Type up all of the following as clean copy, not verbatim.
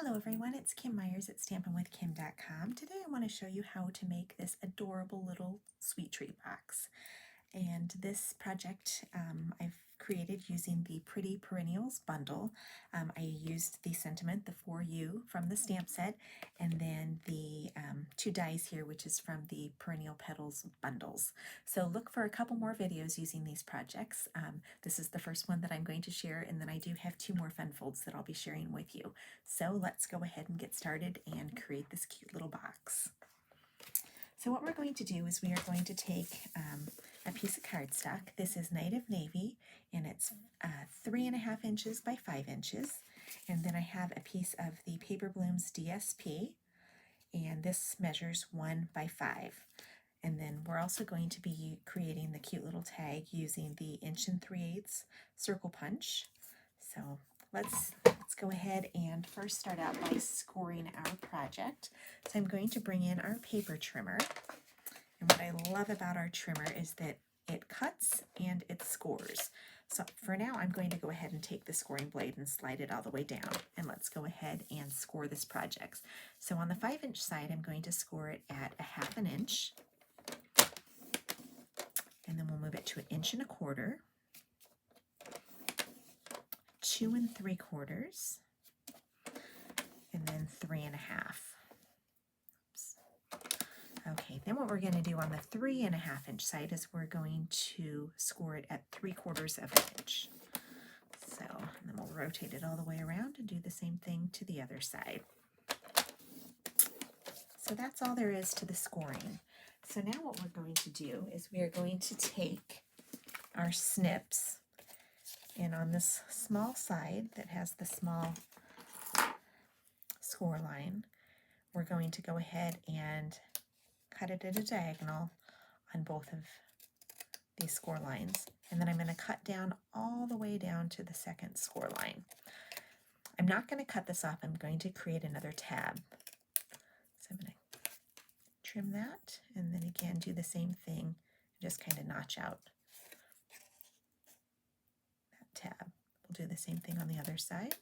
Hello everyone, it's Kim Myers at Stampinwithkim.com. Today I want to show you how to make this adorable little sweet treat box. And this project I've created using the Pretty Perennials bundle. I used the sentiment, the For You from the stamp set, and then the two dies here, which is from the Perennial Petals bundles. So look for a couple more videos using these projects. This is the first one that I'm going to share, and then I do have two more fun folds that I'll be sharing with you. So let's go ahead and get started and create this cute little box. So what we're going to do is we are going to take a piece of cardstock. This is Night of Navy, and it's 3.5 inches by 5 inches. And then I have a piece of the Paper Blooms DSP, and this measures 1 by 5. And then we're also going to be creating the cute little tag using the 1 3/8 circle punch. So let's go ahead and first start out by scoring our project. So I'm going to bring in our paper trimmer. And what I love about our trimmer is that it cuts and it scores. So for now, I'm going to go ahead and take the scoring blade and slide it all the way down. And let's go ahead and score this project. So on the 5-inch side, I'm going to score it at 1/2 inch. And then we'll move it to 1 1/4 inches. 2 3/4, and then 3 1/2. Oops. Okay, then what we're going to do on the 3 1/2 inch side is we're going to score it at 3/4 inch. So, and then we'll rotate it all the way around and do the same thing to the other side. So that's all there is to the scoring. So now what we're going to do is we are going to take our snips, and on this small side that has the small score line, we're going to go ahead and cut it at a diagonal on both of these score lines. And then I'm going to cut down all the way down to the second score line. I'm not going to cut this off. I'm going to create another tab. So I'm going to trim that, and then again do the same thing, just kind of notch out that tab. We'll do the same thing on the other side.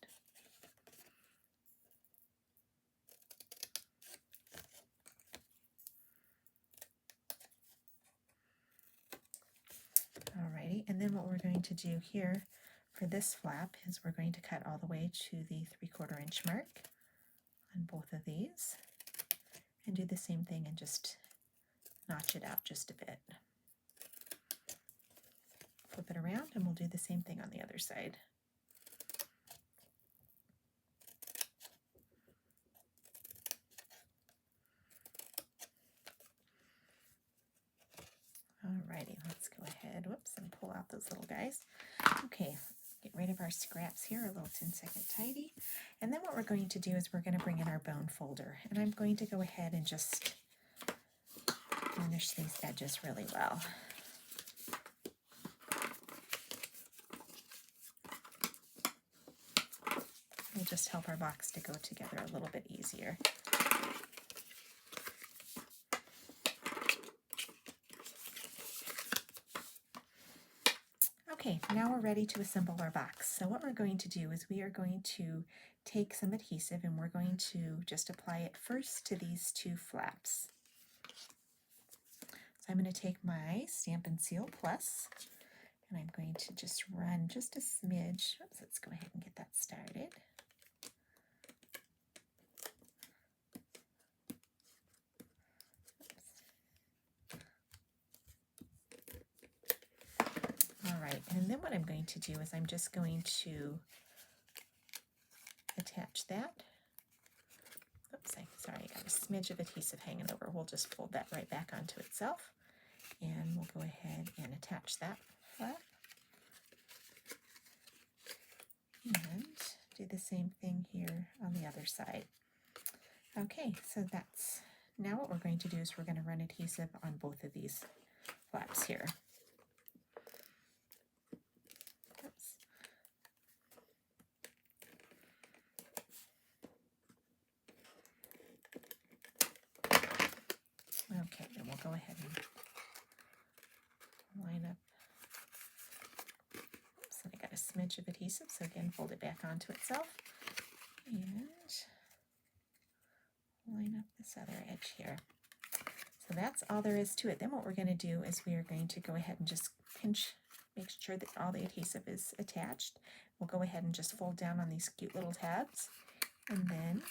Alrighty, and then what we're going to do here for this flap is we're going to cut all the way to the 3/4 inch mark on both of these, and do the same thing and just notch it out just a bit. Flip it around, and we'll do the same thing on the other side. Alrighty, let's go ahead, whoops, and pull out those little guys. Okay, get rid of our scraps here, a little 10-second tidy. And then what we're going to do is we're going to bring in our bone folder. And I'm going to go ahead and just finish these edges really well. It'll just help our box to go together a little bit easier. Okay, now we're ready to assemble our box. So what we're going to do is we are going to take some adhesive, and we're going to just apply it first to these two flaps. So I'm going to take my Stampin' Seal Plus, and I'm going to just run just a smidge. Oops, let's go ahead and get that started. Alright, and then what I'm going to do is I'm just going to attach that. Oops, sorry, I got a smidge of adhesive hanging over. We'll just fold that right back onto itself, and we'll go ahead and attach that flap. And do the same thing here on the other side. Okay, so that's, now what we're going to do is we're going to run adhesive on both of these flaps here. Okay, then we'll go ahead and line up. Oops, and I got a smidge of adhesive, so again, fold it back onto itself. And line up this other edge here. So that's all there is to it. Then what we're going to do is we are going to go ahead and just pinch, make sure that all the adhesive is attached. We'll go ahead and just fold down on these cute little tabs and then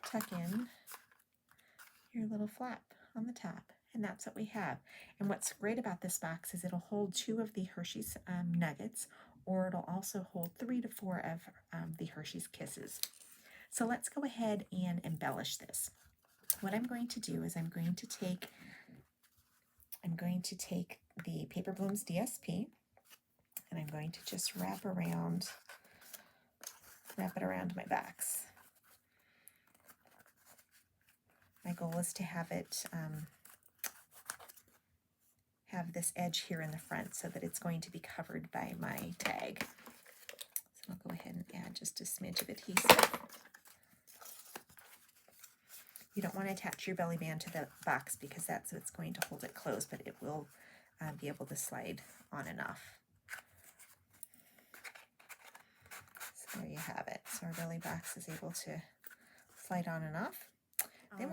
tuck in your little flap on the top. And that's what we have. And what's great about this box is it'll hold 2 of the Hershey's nuggets, or it'll also hold 3 to 4 of the Hershey's Kisses. So let's go ahead and embellish this. What I'm going to do is I'm going to take the Paper Blooms DSP, and I'm going to just wrap it around my box. My goal is to have it have this edge here in the front so that it's going to be covered by my tag. So I'll go ahead and add just a smidge of adhesive. You don't want to attach your belly band to the box because that's what's going to hold it closed, but it will be able to slide on and off. So there you have it. So our belly box is able to slide on and off. Then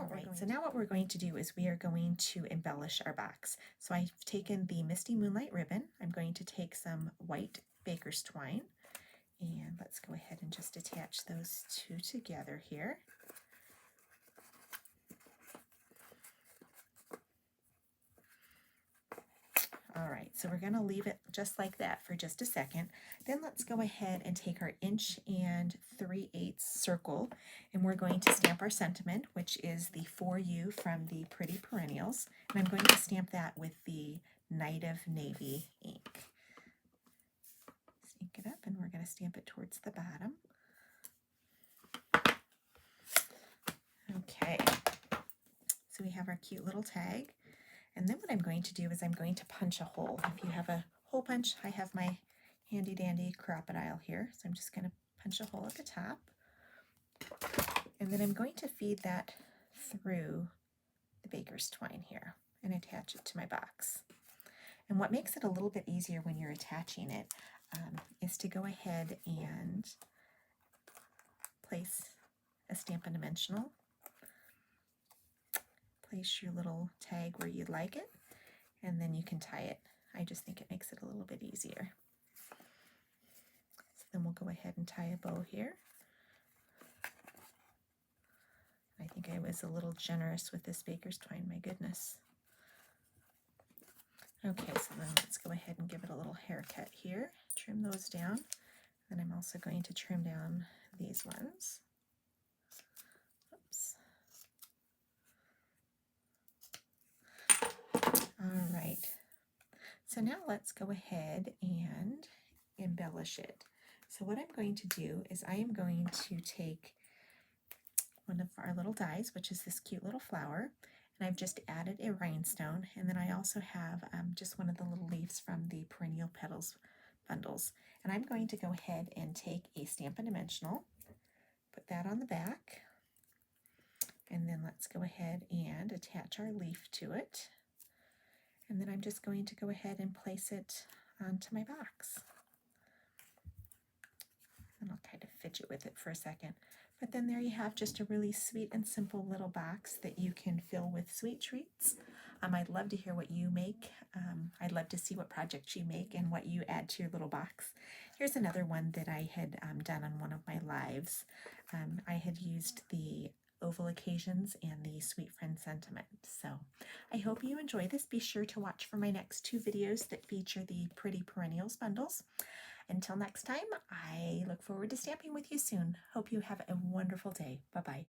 now what we're going to do is we are going to embellish our box. So I've taken the Misty Moonlight ribbon. I'm going to take some white baker's twine, and let's go ahead and just attach those 2 together here. All right, so we're going to leave it just like that for just a second. Then let's go ahead and take our 1 3/8 circle, and we're going to stamp our sentiment, which is the For You from the Pretty Perennials. And I'm going to stamp that with the Night of Navy ink. Ink it up, and we're going to stamp it towards the bottom. Okay, so we have our cute little tag. And then what I'm going to do is I'm going to punch a hole. If you have a hole punch, I have my handy dandy crocodile here. So I'm just going to punch a hole at the top. And then I'm going to feed that through the baker's twine here and attach it to my box. And what makes it a little bit easier when you're attaching it is to go ahead and place a Stampin' Dimensional. Place your little tag where you'd like it, and then you can tie it. I just think it makes it a little bit easier. So then we'll go ahead and tie a bow here. I think I was a little generous with this baker's twine, my goodness. Okay, so then let's go ahead and give it a little haircut here. Trim those down. Then I'm also going to trim down these ones. Oops. All right, so now let's go ahead and embellish it. So what I'm going to do is I am going to take one of our little dies, which is this cute little flower, and I've just added a rhinestone, and then I also have just one of the little leaves from the Perennial Petals bundles. And I'm going to go ahead and take a Stampin' Dimensional, put that on the back, and then let's go ahead and attach our leaf to it. And then I'm just going to go ahead and place it onto my box. And I'll kind of fidget with it for a second. But then there you have just a really sweet and simple little box that you can fill with sweet treats. I'd love to hear what you make. I'd love to see what projects you make and what you add to your little box. Here's another one that I had done on one of my lives. I had used the Oval Occasions and the Sweet Friend Sentiment. So I hope you enjoy this. Be sure to watch for my next 2 videos that feature the Pretty Perennials bundles. Until next time, I look forward to stamping with you soon. Hope you have a wonderful day. Bye-bye.